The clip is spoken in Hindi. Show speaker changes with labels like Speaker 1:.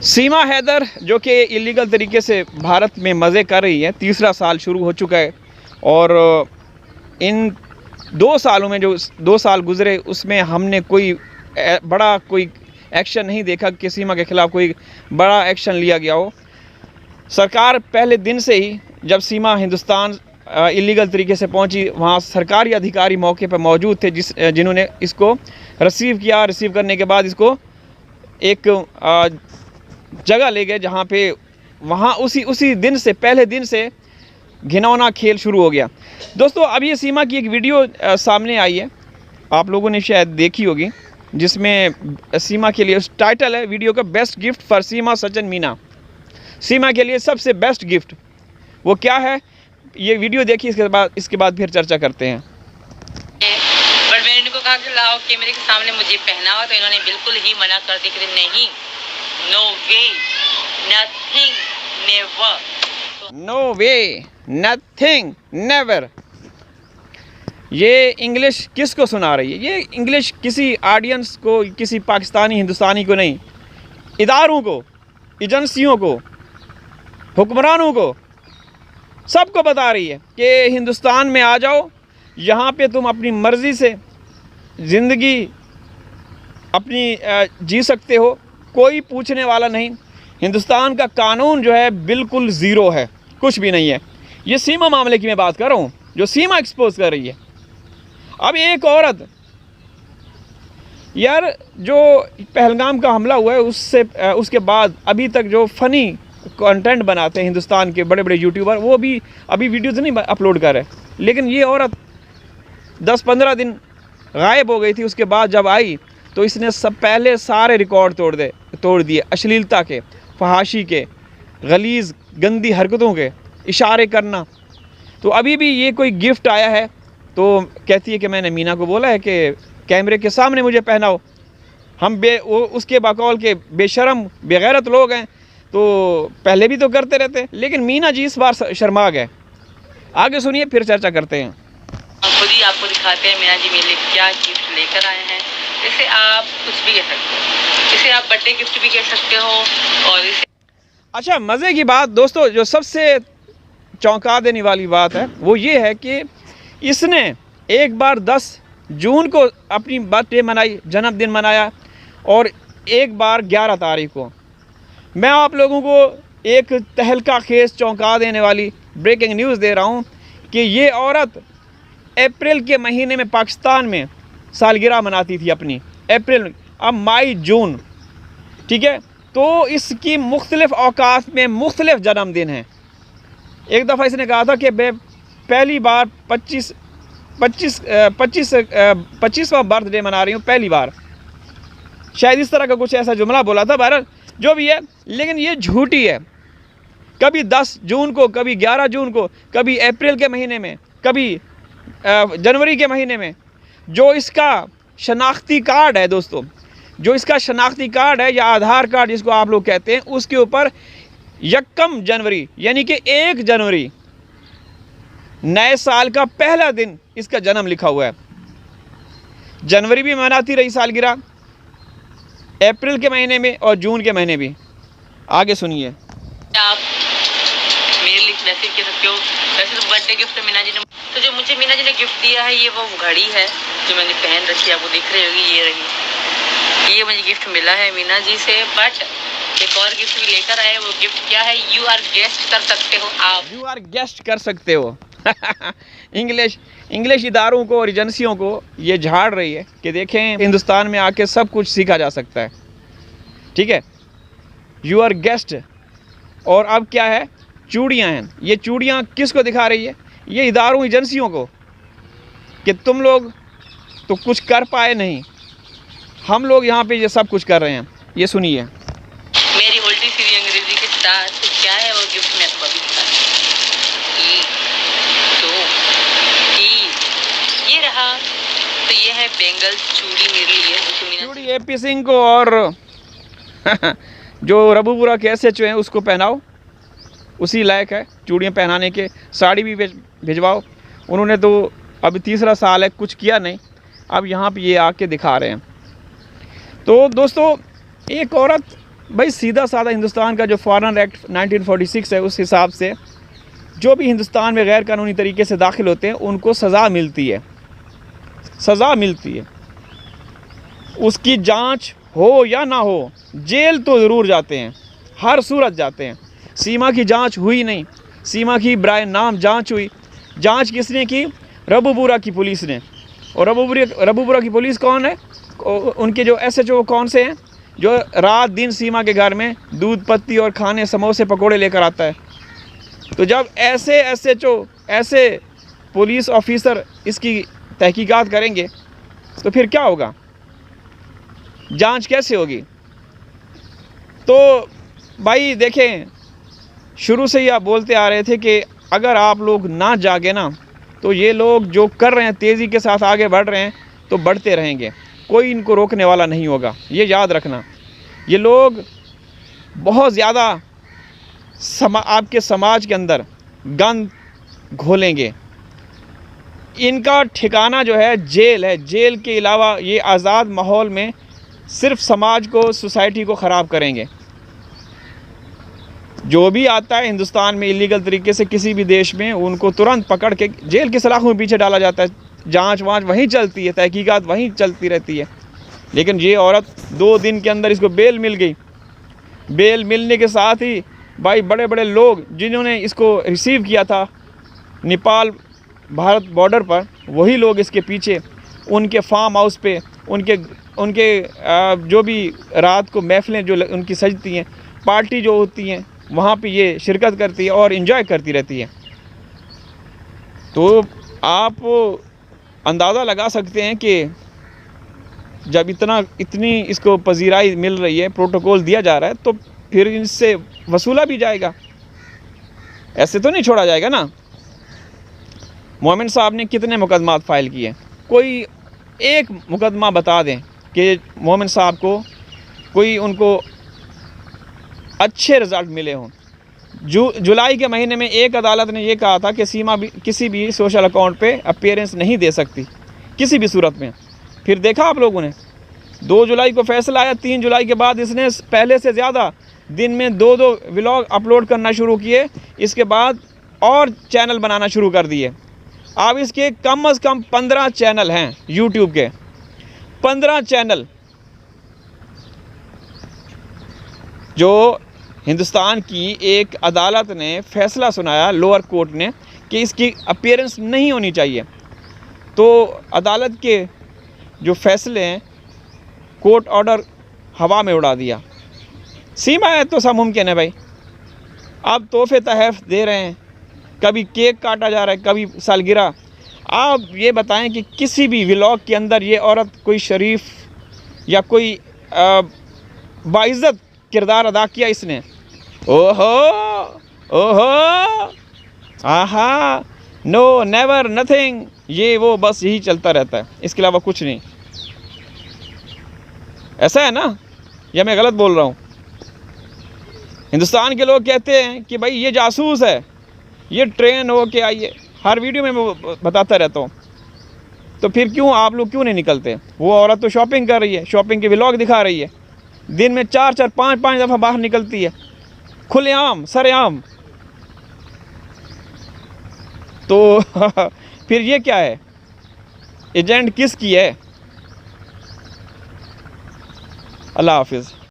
Speaker 1: सीमा हैदर जो कि इलीगल तरीके से भारत में मज़े कर रही है, तीसरा साल शुरू हो चुका है और इन 2 सालों में जो 2 साल गुज़रे उसमें हमने कोई एक्शन नहीं देखा कि सीमा के ख़िलाफ़ कोई बड़ा एक्शन लिया गया हो। सरकार पहले दिन से ही जब सीमा हिंदुस्तान इलीगल तरीके से पहुंची, वहां सरकारी अधिकारी मौके पर मौजूद थे जिन्होंने इसको रिसीव किया। रिसीव करने के बाद इसको एक जगह ले गए जहां पे वहां उसी दिन से पहले दिन से घिनौना खेल शुरू हो गया। दोस्तों, अब ये सीमा की एक वीडियो सामने आई है, आप लोगों ने शायद देखी होगी, जिसमें सीमा के लिए टाइटल है वीडियो का, बेस्ट गिफ्ट फॉर सीमा सचिन मीना। सीमा के लिए सबसे बेस्ट गिफ्ट वो क्या है, ये वीडियो देखिए, इसके बाद फिर चर्चा करते हैं।
Speaker 2: पर मैंने इनको कहा कि लाओ कैमरे के सामने मुझे पहनाओ, तो इन्होंने बिल्कुल ही मना कर दिया कि नहीं, नो वे, नथिंग, नेवर।
Speaker 1: नो वे, नथिंग, नेवर। ये इंग्लिश किसको सुना रही है? ये इंग्लिश किसी ऑडियंस को, किसी पाकिस्तानी हिंदुस्तानी को नहीं, इदारों को, एजेंसियों को, हुक्मरानों को, सबको बता रही है कि हिंदुस्तान में आ जाओ, यहाँ पे तुम अपनी मर्ज़ी से ज़िंदगी अपनी जी सकते हो, कोई पूछने वाला नहीं। हिंदुस्तान का कानून जो है बिल्कुल ज़ीरो है, कुछ भी नहीं है। ये सीमा मामले की मैं बात कर रहा हूँ, जो सीमा एक्सपोज कर रही है। अब एक औरत, यार, जो पहलगाम का हमला हुआ है उसके बाद अभी तक जो फ़नी कंटेंट बनाते हैं हिंदुस्तान के बड़े बड़े यूट्यूबर, वो भी अभी वीडियोज़ नहीं अपलोड कर रहे। लेकिन ये औरत 10-15 दिन गायब हो गई थी। उसके बाद जब आई तो इसने पहले सारे रिकॉर्ड तोड़ दिए, अश्लीलता के, फहाशी के, गलीज़ गंदी हरकतों के, इशारे करना। तो अभी भी ये कोई गिफ्ट आया है तो कहती है कि मैंने मीना को बोला है कि कैमरे के सामने मुझे पहनाओ। हम उसके बकौल के बेशरम बेगैरत लोग हैं, तो पहले भी तो करते रहते, लेकिन मीना जी इस बार शर्मा गए। आगे सुनिए, फिर चर्चा करते हैं।
Speaker 2: खुद ही आपको दिखाते हैं मीना जी मेरे लिए क्या गिफ्ट लेकर आए हैं। इसे आप कुछ भी कह सकते हो, इसे आप बर्थडे गिफ्ट भी कह सकते हो। और इसे
Speaker 1: अच्छा, मज़े की बात दोस्तों, जो सबसे चौंका देने वाली बात है वो ये है कि इसने एक बार 10 जून को अपनी बर्थडे मनाई, जन्मदिन मनाया, और एक बार 11 तारीख को। मैं आप लोगों को एक तहलका खेज, चौंका देने वाली ब्रेकिंग न्यूज़ दे रहा हूँ कि ये औरत अप्रैल के महीने में पाकिस्तान में सालगिरह मनाती थी अपनी, अप्रैल, अब मई, जून, ठीक है। तो इसकी मुख्तलिफ़ औकात में मुख्तलिफ़ जन्मदिन हैं। एक दफ़ा इसने कहा था कि मैं पहली बार 25वां बर्थडे मना रही हूँ, पहली बार, शायद इस तरह का कुछ ऐसा जुमला बोला था। बहरहाल जो भी है, लेकिन ये झूठी है। कभी 10 जून को, कभी 11 जून को, कभी अप्रैल के महीने में, कभी जनवरी के महीने में। जो इसका शनाख्ती कार्ड है दोस्तों, जो इसका शनाख्ती कार्ड है या आधार कार्ड जिसको आप लोग कहते हैं, उसके ऊपर 1 जनवरी यानी कि 1 जनवरी नए साल का पहला दिन इसका जन्म लिखा हुआ है। जनवरी भी मनाती रही सालगिरह, अप्रैल के महीने में और जून के महीने भी। आगे सुनिए।
Speaker 2: आप मेरे लिए वैसे कह सकते हो, वैसे तो बर्थडे गिफ्ट है मीना जी ने। तो जो मुझे मीना जी ने गिफ्ट दिया है, ये वो घड़ी है जो मैंने पहन रखी है, आपको दिख रही होगी, ये रही। ये मुझे गिफ्ट मिला है मीना जी से। बट एक और गिफ्ट भी लेकर आए। वो गिफ्ट क्या है? यू आर गेस्ट कर सकते हो आप।
Speaker 1: यू आर गेस्ट कर सकते हो। इंग्लिश इदारों को और एजेंसियों को ये झाड़ रही है कि देखें, हिंदुस्तान में आके सब कुछ सीखा जा सकता है, ठीक है। You our guest. और अब क्या है? चूड़ियाँ हैं। ये चूड़ियाँ किसको दिखा रही है? ये इदारों, एजेंसियों को, कि तुम लोग तो कुछ कर पाए नहीं, हम लोग यहाँ पे ये सब कुछ कर रहे हैं। ये सुनिए।
Speaker 2: मेरी उल्टी सीधी अंग्रेजी के साथ तो क्या है वो गिफ्ट, मैं आपको अभी ये रहा। तो ये है बेंगल चूड़ी मेरे लिए,
Speaker 1: चूड़ी AP सिंह को और जो रबूपुरा के SHO हैं उसको पहनाओ, उसी लायक है चूड़ियाँ पहनाने के। साड़ी भी भिजवाओ। उन्होंने तो अभी तीसरा साल है, कुछ किया नहीं, अब यहाँ पे ये आके दिखा रहे हैं। तो दोस्तों, एक औरत भाई सीधा साधा हिंदुस्तान का जो फॉरेन एक्ट 1946 है, उस हिसाब से जो भी हिंदुस्तान में गैर कानूनी तरीके से दाखिल होते हैं उनको सज़ा मिलती है, सज़ा मिलती है। उसकी जांच हो या ना हो, जेल तो ज़रूर जाते हैं, हर सूरत जाते हैं। सीमा की जांच हुई नहीं, सीमा की बराए नाम जांच हुई। जांच किसने की? रबूपुरा की पुलिस ने। और रबूपुरा की पुलिस कौन है? उनके जो SHO कौन से हैं? जो रात दिन सीमा के घर में दूध पत्ती और खाने समोसे पकोड़े लेकर आता है। तो जब ऐसे SHO, ऐसे पुलिस ऑफिसर इसकी तहकीकात करेंगे तो फिर क्या होगा? जांच कैसे होगी? तो भाई देखें, शुरू से ही आप बोलते आ रहे थे कि अगर आप लोग ना जागे ना, तो ये लोग जो कर रहे हैं, तेज़ी के साथ आगे बढ़ रहे हैं, तो बढ़ते रहेंगे, कोई इनको रोकने वाला नहीं होगा। ये याद रखना। ये लोग बहुत ज़्यादा आपके समाज के अंदर गंद घोलेंगे। इनका ठिकाना जो है जेल है। जेल के अलावा ये आज़ाद माहौल में सिर्फ समाज को, सोसाइटी को ख़राब करेंगे। जो भी आता है हिंदुस्तान में इलीगल तरीके से किसी भी देश में, उनको तुरंत पकड़ के जेल की सलाखों में पीछे डाला जाता है। जांच वांच वहीं चलती है, तहकीकात वहीं चलती रहती है। लेकिन ये औरत 2 दिन के अंदर इसको बेल मिल गई। बेल मिलने के साथ ही भाई बड़े बड़े लोग जिन्होंने इसको रिसीव किया था नेपाल भारत बॉर्डर पर, वही लोग इसके पीछे, उनके फार्म हाउस पे, उनके जो भी रात को महफिलें जो उनकी सजती हैं, पार्टी जो होती हैं, वहाँ पे ये शिरकत करती है और इन्जॉय करती रहती है। तो आप अंदाज़ा लगा सकते हैं कि जब इतनी इसको पजीराई मिल रही है, प्रोटोकॉल दिया जा रहा है, तो फिर इससे वसूला भी जाएगा, ऐसे तो नहीं छोड़ा जाएगा ना। मोमिन साहब ने कितने मुकदमात फ़ाइल किए? कोई एक मुकदमा बता दें कि मोमिन साहब को कोई उनको अच्छे रिज़ल्ट मिले हों। जुलाई के महीने में एक अदालत ने यह कहा था कि सीमा भी किसी भी सोशल अकाउंट पे अपीयरेंस नहीं दे सकती किसी भी सूरत में। फिर देखा आप लोगों ने, 2 जुलाई को फैसला आया, 3 जुलाई के बाद इसने पहले से ज़्यादा दिन में 2-2 व्लॉग अपलोड करना शुरू किए। इसके बाद और चैनल बनाना शुरू कर दिए। अब इसके कम से कम 15 चैनल हैं यूट्यूब के, 15 चैनल, जो हिंदुस्तान की एक अदालत ने फैसला सुनाया, लोअर कोर्ट ने, कि इसकी अपीयरेंस नहीं होनी चाहिए। तो अदालत के जो फैसले हैं, कोर्ट ऑर्डर हवा में उड़ा दिया। सीमा है तो सब मुमकिन है भाई। अब तोहफे तहफ़ दे रहे हैं, कभी केक काटा जा रहा है, कभी सालगिरह। आप ये बताएं कि किसी भी व्लॉग के अंदर ये औरत कोई शरीफ या कोई बाइज़्ज़त किरदार अदा किया इसने? ओहो ओहो, आहा, नो, नेवर, नथिंग, ये वो, बस यही चलता रहता है, इसके अलावा कुछ नहीं। ऐसा है ना, या मैं गलत बोल रहा हूँ? हिंदुस्तान के लोग कहते हैं कि भाई ये जासूस है, ये ट्रेन हो के आई है, हर वीडियो में मैं बताता रहता हूँ। तो फिर क्यों आप लोग क्यों नहीं निकलते? वो औरत तो शॉपिंग कर रही है, शॉपिंग के व्लॉग दिखा रही है, दिन में 4-4, 5-5 दफ़ा बाहर निकलती है, खुलेआम, सरेआम। तो फिर ये क्या है? एजेंट किसकी है? अल्लाह हाफिज़।